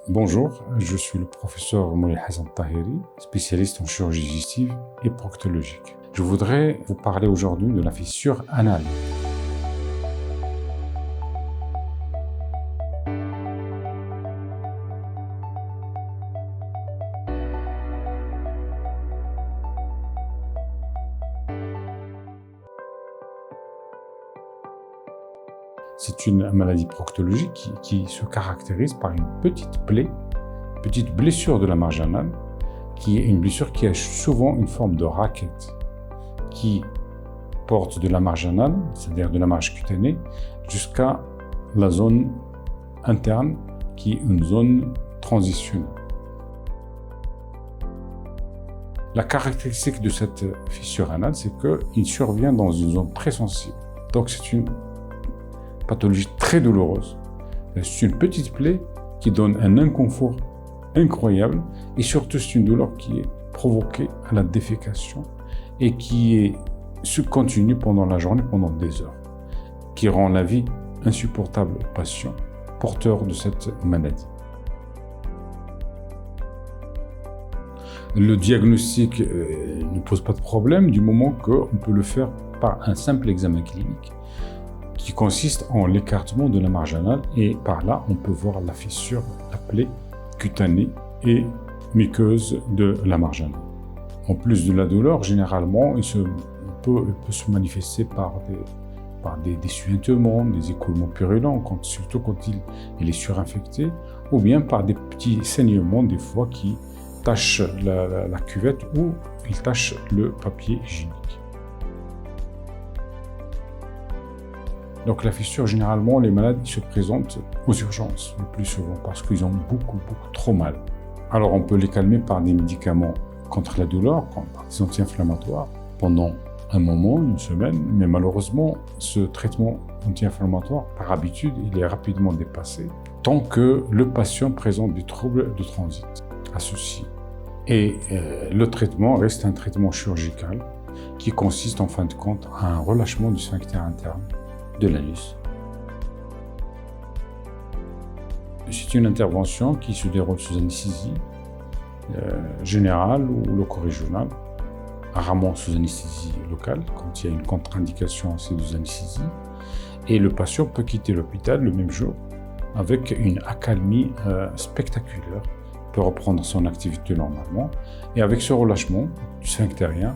Bonjour, je suis le professeur Moulay Hassan Taheri, spécialiste en chirurgie digestive et proctologique. Je voudrais vous parler aujourd'hui de la fissure anale. C'est une maladie proctologique qui se caractérise par une petite plaie, petite blessure de la marge anale, qui est une blessure qui a souvent une forme de raquette, qui porte de la marge anale, c'est-à-dire de la marge cutanée, jusqu'à la zone interne, qui est une zone transitionnelle. La caractéristique de cette fissure anale, c'est qu'il survient dans une zone très sensible. Donc c'est une pathologie très douloureuse. C'est une petite plaie qui donne un inconfort incroyable et surtout c'est une douleur qui est provoquée à la défécation et qui se continue pendant la journée, pendant des heures, qui rend la vie insupportable aux patients porteurs de cette maladie. Le diagnostic ne pose pas de problème du moment qu'on peut le faire par un simple examen clinique qui consiste en l'écartement de la marge anale et par là on peut voir la fissure, la plaie cutanée et muqueuse de la marge anale. En plus de la douleur, généralement, il peut se manifester par des suintements, des écoulements purulents, surtout quand il est surinfecté, ou bien par des petits saignements des fois qui tachent la cuvette ou ils tachent le papier hygiénique. Donc la fissure, généralement, les malades se présentent aux urgences le plus souvent parce qu'ils ont beaucoup trop mal. Alors on peut les calmer par des médicaments contre la douleur, comme par des anti-inflammatoires, pendant un moment, une semaine, mais malheureusement, ce traitement anti-inflammatoire, par habitude, il est rapidement dépassé tant que le patient présente des troubles de transit associés. Et le traitement reste un traitement chirurgical qui consiste en fin de compte à un relâchement du sphincter interne de l'anus. C'est une intervention qui se déroule sous anesthésie générale ou loco-régionale, rarement sous anesthésie locale quand il y a une contre-indication à ces deux anesthésies. Et le patient peut quitter l'hôpital le même jour avec une accalmie spectaculaire, peut reprendre son activité normalement et avec ce relâchement du sphinctérien,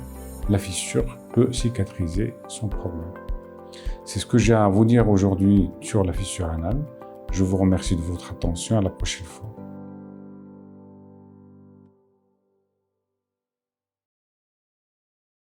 la fissure peut cicatriser sans problème. C'est ce que j'ai à vous dire aujourd'hui sur la fissure anale. Je vous remercie de votre attention. À la prochaine fois.